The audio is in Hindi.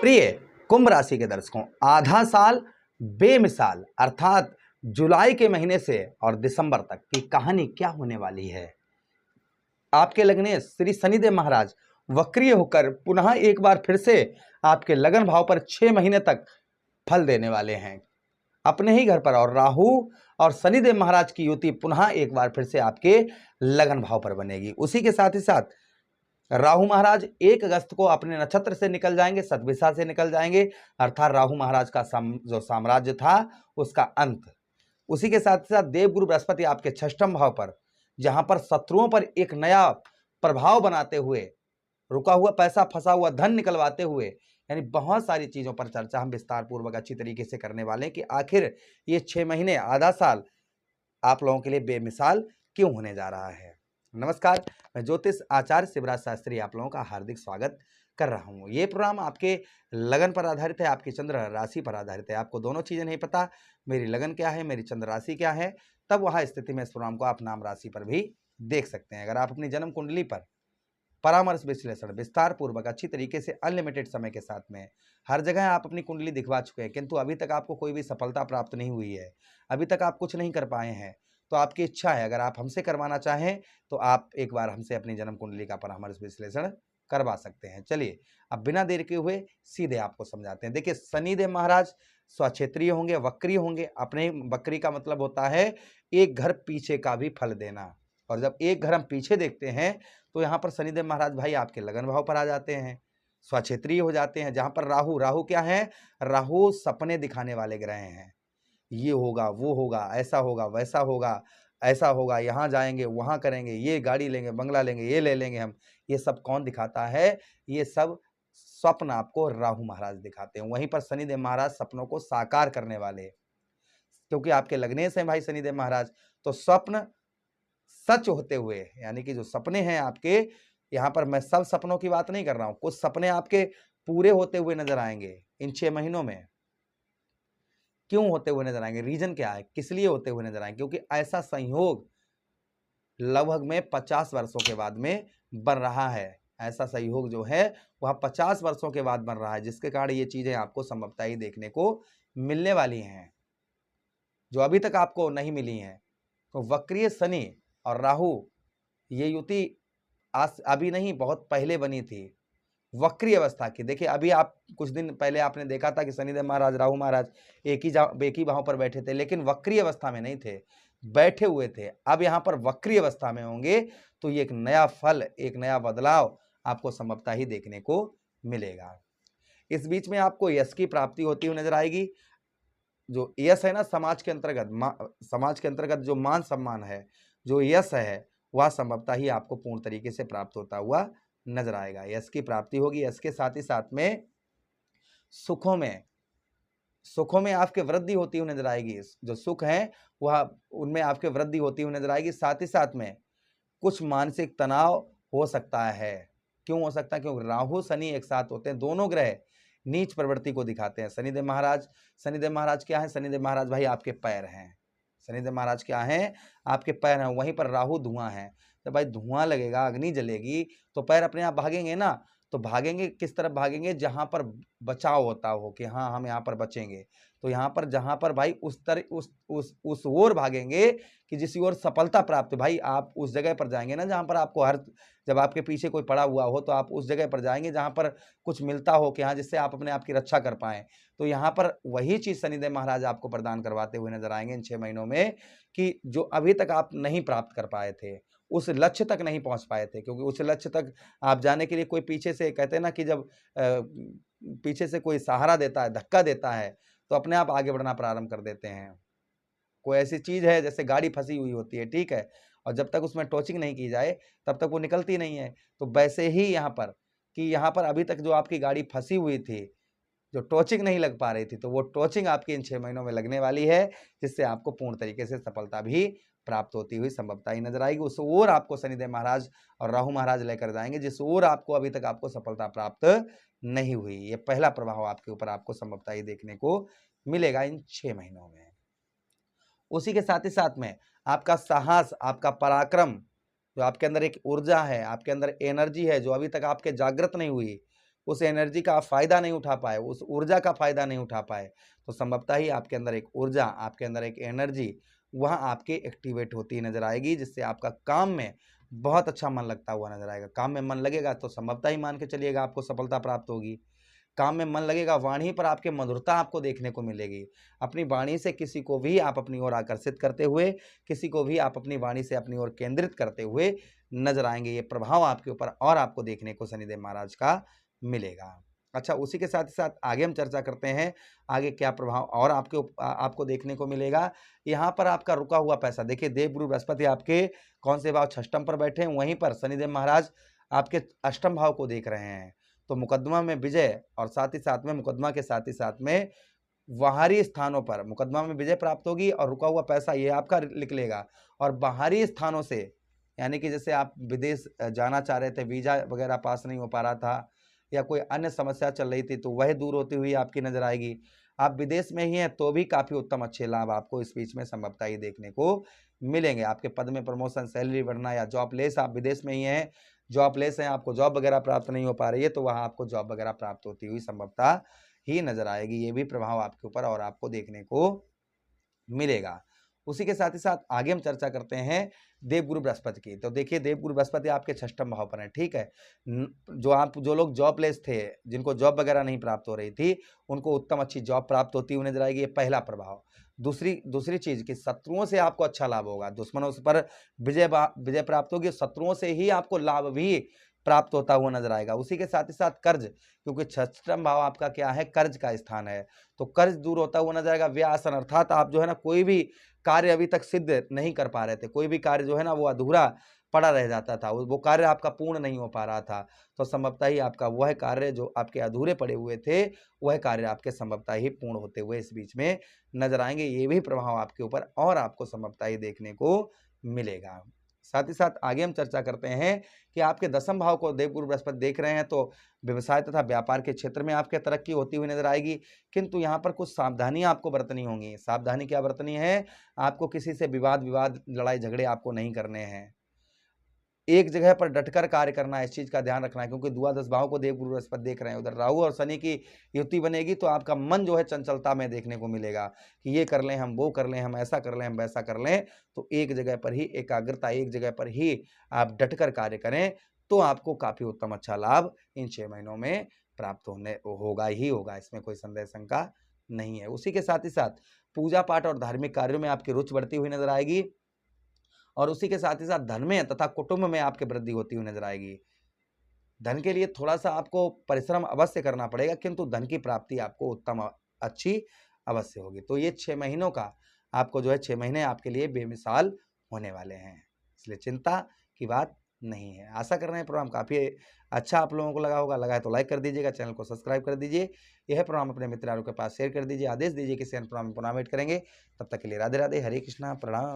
प्रिय कुंभ राशि के दर्शकों, आधा साल बेमिसाल अर्थात जुलाई के महीने से और दिसंबर तक की कहानी क्या होने वाली है। आपके लग्नेश श्री शनिदेव महाराज वक्रीय होकर पुनः एक बार फिर से आपके लगन भाव पर 6 महीने तक फल देने वाले हैं अपने ही घर पर, और राहु और शनिदेव महाराज की युति पुनः एक बार फिर से आपके लगन भाव पर बनेगी। उसी के साथ ही साथ राहु महाराज 1 अगस्त को अपने नक्षत्र से निकल जाएंगे, सतभिषा से निकल जाएंगे, अर्थात राहु महाराज का जो साम्राज्य था उसका अंत। उसी के साथ साथ देवगुरु बृहस्पति आपके 6ठम भाव पर, जहां पर शत्रुओं पर एक नया प्रभाव बनाते हुए, रुका हुआ पैसा, फंसा हुआ धन निकलवाते हुए, यानी बहुत सारी चीजों पर चर्चा हम विस्तार पूर्वक अच्छी तरीके से करने वाले हैं कि आखिर ये 6 महीने, आधा साल आप लोगों के लिए बेमिसाल क्यों होने जा रहा है। नमस्कार, मैं ज्योतिष आचार्य शिवराज शास्त्री आप लोगों का हार्दिक स्वागत कर रहा हूं। ये प्रोग्राम आपके लगन पर आधारित है, आपकी चंद्र राशि पर आधारित है। आपको दोनों चीजें नहीं पता, मेरी लगन क्या है, मेरी चंद्र राशि क्या है, तब वह स्थिति में इस प्रोग्राम को आप नाम राशि पर भी देख सकते हैं। अगर आप अपनी जन्म कुंडली पर परामर्श विश्लेषण विस्तार पूर्वक अच्छी तरीके से अनलिमिटेड समय के साथ में हर जगह आप अपनी कुंडली दिखवा चुके हैं, किंतु अभी तक आपको कोई भी सफलता प्राप्त नहीं हुई है, अभी तक आप कुछ नहीं कर पाए हैं, तो आपकी इच्छा है, अगर आप हमसे करवाना चाहें तो आप एक बार हमसे अपनी जन्म कुंडली का परामर्श विश्लेषण करवा सकते हैं। चलिए अब बिना देर के हुए सीधे आपको समझाते हैं। देखिए, शनिदेव महाराज स्वक्षेत्रीय होंगे, वक्री होंगे। अपने वक्री का मतलब होता है एक घर पीछे का भी फल देना, और जब एक घर हम पीछे देखते हैं तो यहाँ पर शनिदेव महाराज भाई आपके लगन भाव पर आ जाते हैं, स्वक्षेत्रीय हो जाते हैं। जहां पर राहु क्या है, राहु सपने दिखाने वाले ग्रह हैं। ये होगा, वो होगा, ऐसा होगा, वैसा होगा, ऐसा होगा, यहाँ जाएंगे, वहाँ करेंगे, ये गाड़ी लेंगे, बंगला लेंगे, ये ले लेंगे हम। ये सब कौन दिखाता है? ये सब स्वप्न आपको राहु महाराज दिखाते हैं। वहीं पर शनिदेव महाराज सपनों को साकार करने वाले, क्योंकि आपके लग्नेश हैं भाई शनिदेव महाराज, तो स्वप्न सच होते हुए, यानी कि जो सपने हैं आपके, यहाँ पर मैं सब सपनों की बात नहीं कर रहा हूं, कुछ सपने आपके पूरे होते हुए नजर आएंगे इन 6 महीनों में। क्यों होते हुए नजर आएंगे, रीजन क्या है, किस लिए होते हुए नजर आएंगे? क्योंकि ऐसा संयोग लगभग में 50 वर्षों के बाद में बन रहा है। ऐसा संयोग जो है वह 50 वर्षों के बाद बन रहा है, जिसके कारण ये चीजें आपको संभवतः ही देखने को मिलने वाली हैं, जो अभी तक आपको नहीं मिली हैं। तो वक्रीय शनि और राहु ये युति आज अभी नहीं, बहुत पहले बनी थी, वक्री अवस्था की। देखिए, अभी आप कुछ दिन पहले आपने देखा था कि शनिदेव महाराज, राहु महाराज एक ही भाव पर बैठे थे, लेकिन वक्री अवस्था में नहीं थे, बैठे हुए थे। अब यहाँ पर वक्री अवस्था में होंगे तो ये एक नया फल, एक नया बदलाव आपको संभवतः ही देखने को मिलेगा। इस बीच में आपको यश की प्राप्ति होती हुई नजर आएगी। जो यश है ना, समाज के अंतर्गत जो मान सम्मान है, जो यश है, वह संभवतः ही आपको पूर्ण तरीके से प्राप्त होता हुआ नजर आएगा। यश की प्राप्ति होगी। यश के साथ ही साथ में सुखों में आपके वृद्धि होती हुई नजर आएगी। जो सुख है वह उनमें आपके वृद्धि होती हुई नजर आएगी। साथ ही साथ में कुछ मानसिक तनाव हो सकता है। क्यों हो सकता है? क्योंकि राहु शनि एक साथ होते हैं, दोनों ग्रह नीच प्रवृत्ति को दिखाते हैं। शनिदेव महाराज क्या है? शनिदेव महाराज भाई आपके पैर हैं। शनिदेव महाराज क्या है? आपके पैर हैं। वहीं पर राहु धुआं है। तो भाई धुआं लगेगा, अग्नि जलेगी, तो पैर अपने आप भागेंगे ना। तो भागेंगे किस तरफ भागेंगे? जहां पर बचाव होता हो कि हाँ हम यहाँ पर बचेंगे, तो यहाँ पर जहां पर भाई उस ओर भागेंगे कि जिस ओर सफलता प्राप्त। भाई आप उस जगह पर जाएंगे ना जहां पर आपको जब आपके पीछे कोई पड़ा हुआ हो तो आप उस जगह पर जाएंगे जहां पर कुछ मिलता हो कि हाँ जिससे आप अपने आप की रक्षा कर पाएं। तो यहाँ पर वही चीज शनिदेव महाराज आपको प्रदान करवाते हुए नजर आएंगे इन 6 महीनों में, कि जो अभी तक आप नहीं प्राप्त कर पाए थे, उस लक्ष्य तक नहीं पहुंच पाए थे। क्योंकि उस लक्ष्य तक आप जाने के लिए कोई पीछे से, कहते हैं ना कि जब पीछे से कोई सहारा देता है, धक्का देता है, तो अपने आप आगे बढ़ना प्रारंभ कर देते हैं। कोई ऐसी चीज है जैसे गाड़ी फंसी हुई होती है, ठीक है, और जब तक उसमें टोचिंग नहीं की जाए तब तक वो निकलती नहीं है। तो वैसे ही यहाँ पर, कि यहाँ पर अभी तक जो आपकी गाड़ी फंसी हुई थी, जो टोचिंग नहीं लग पा रही थी, तो वो टोचिंग आपकी इन 6 महीनों में लगने वाली है, जिससे आपको पूर्ण तरीके से सफलता भी प्राप्त होती हुई संभवतः ही नजर आएगी। उस ओर आपको शनिदेव महाराज और राहु महाराज लेकर जाएंगे जिस ओर आपको अभी तक आपको सफलता प्राप्त नहीं हुई। ये पहला प्रभाव आपके ऊपर आपको संभवतः ही देखने को मिलेगा इन 6 महीनों में। उसी के साथ ही साथ में आपका साहस, आपका पराक्रम, जो आपके अंदर एक ऊर्जा है, आपके अंदर एनर्जी है, जो अभी तक आपके जागृत नहीं हुई, उस एनर्जी का आप फायदा नहीं उठा पाए, उस ऊर्जा का फायदा नहीं उठा पाए, तो संभवतः ही आपके अंदर एक ऊर्जा, आपके अंदर एक एनर्जी वह आपके एक्टिवेट होती नजर आएगी, जिससे आपका काम में बहुत अच्छा मन लगता हुआ नजर आएगा। काम में मन लगेगा तो संभवतः ही मान के चलिएगा आपको सफलता प्राप्त होगी। काम में मन लगेगा, वाणी पर आपके मधुरता आपको देखने को मिलेगी। अपनी वाणी से किसी को भी आप अपनी ओर आकर्षित करते हुए, किसी को भी आप अपनी वाणी से अपनी ओर केंद्रित करते हुए नजर आएंगे। ये प्रभाव आपके ऊपर और आपको देखने को शनिदेव महाराज का मिलेगा। अच्छा, उसी के साथ ही साथ आगे हम चर्चा करते हैं आगे क्या प्रभाव और आपको देखने को मिलेगा। यहाँ पर आपका रुका हुआ पैसा, देखिए देवगुरु बृहस्पति आपके कौन से भाव, छष्टम पर बैठे हैं, वहीं पर शनिदेव महाराज आपके अष्टम भाव को देख रहे हैं। तो मुकदमा में विजय और साथ ही साथ में मुकदमा के साथ ही साथ में बाहरी स्थानों पर मुकदमा में विजय प्राप्त होगी और रुका हुआ पैसा ये आपका निकलेगा। और बाहरी स्थानों से, यानी कि जैसे आप विदेश जाना चाह रहे थे, वीजा वगैरह पास नहीं हो पा रहा था या कोई अन्य समस्या चल रही थी, तो वह दूर होती हुई आपकी नजर आएगी। आप विदेश में ही हैं तो भी काफी उत्तम अच्छे लाभ आपको इस बीच में संभवतः ही देखने को मिलेंगे। आपके पद में प्रमोशन, सैलरी बढ़ना या जॉब लेस, आप विदेश में ही हैं, जॉब लेस हैं, आपको जॉब वगैरह प्राप्त नहीं हो पा रही है, तो वहाँ आपको जॉब वगैरह प्राप्त होती हुई संभवतः ही नजर आएगी। ये भी प्रभाव आपके ऊपर और आपको देखने को मिलेगा। उसी के साथ ही साथ आगे हम चर्चा करते हैं देवगुरु बृहस्पति की। तो देखिए देवगुरु बृहस्पति आपके छष्टम भाव पर है, ठीक है। जो लोग जॉबलेस थे, जिनको जॉब वगैरह नहीं प्राप्त हो रही थी, उनको उत्तम अच्छी जॉब प्राप्त होती हुई नजर आएगी। ये पहला प्रभाव। दूसरी चीज कि शत्रुओं से आपको अच्छा लाभ होगा, दुश्मनों पर विजय प्राप्त होगी, शत्रुओं से ही आपको लाभ भी प्राप्त होता हुआ नजर आएगा। उसी के साथ ही साथ कर्ज, क्योंकि छष्टम भाव आपका क्या है, कर्ज का स्थान है, तो कर्ज दूर होता हुआ नजर आएगा। व्यासन अर्थात आप जो है ना कोई भी कार्य अभी तक सिद्ध नहीं कर पा रहे थे, कोई भी कार्य जो है ना वो अधूरा पड़ा रह जाता था, वो कार्य आपका पूर्ण नहीं हो पा रहा था, तो संभवतः ही आपका वह कार्य जो आपके अधूरे पड़े हुए थे, वह कार्य आपके संभवतः ही पूर्ण होते हुए इस बीच में नजर आएंगे। ये भी प्रभाव आपके ऊपर और आपको संभवतः ही देखने को मिलेगा। साथ ही साथ आगे हम चर्चा करते हैं कि आपके दसम भाव को देवगुरु बृहस्पति देख रहे हैं, तो व्यवसाय तथा व्यापार के क्षेत्र में आपके तरक्की होती हुई नजर आएगी। किंतु यहाँ पर कुछ सावधानियां आपको बरतनी होंगी। सावधानी क्या बरतनी है, आपको किसी से विवाद लड़ाई झगड़े आपको नहीं करने हैं। एक जगह पर डटकर कार्य करना है, इस चीज का ध्यान रखना है, क्योंकि द्वादश भाव को देवगुरु बृहस्पति देख रहे हैं। उधर राहु और शनि की युति बनेगी तो आपका मन जो है चंचलता में देखने को मिलेगा कि ये कर लें हम, वो कर लें हम, ऐसा कर लें हम, वैसा कर लें। तो एक जगह पर ही एकाग्रता, एक जगह पर ही आप डटकर कार्य करें तो आपको काफी उत्तम अच्छा लाभ इन 6 महीनों में प्राप्त होगा ही होगा, इसमें कोई संदेह शंका नहीं है। उसी के साथ ही साथ पूजा पाठ और धार्मिक कार्यों में आपकी रुचि बढ़ती हुई नजर आएगी और उसी के साथ ही साथ धन में तथा कुटुंब में आपकी वृद्धि होती हुई नजर आएगी। धन के लिए थोड़ा सा आपको परिश्रम अवश्य करना पड़ेगा, किंतु धन की प्राप्ति आपको उत्तम अच्छी अवश्य होगी। तो ये 6 महीनों का आपको जो है 6 महीने आपके लिए बेमिसाल होने वाले हैं, इसलिए चिंता की बात नहीं है। आशा कर रहे हैं प्रोग्राम काफ़ी अच्छा आप लोगों को लगा होगा। लगा है तो लाइक कर दीजिएगा, चैनल को सब्सक्राइब कर दीजिए। यह प्रोग्राम अपने मित्रों के पास शेयर कर दीजिए। आदेश दीजिए किसी अन्य प्रोग्राम में पुनः वेट करेंगे। तब तक के लिए राधे राधे, हरे कृष्णा, प्रणाम।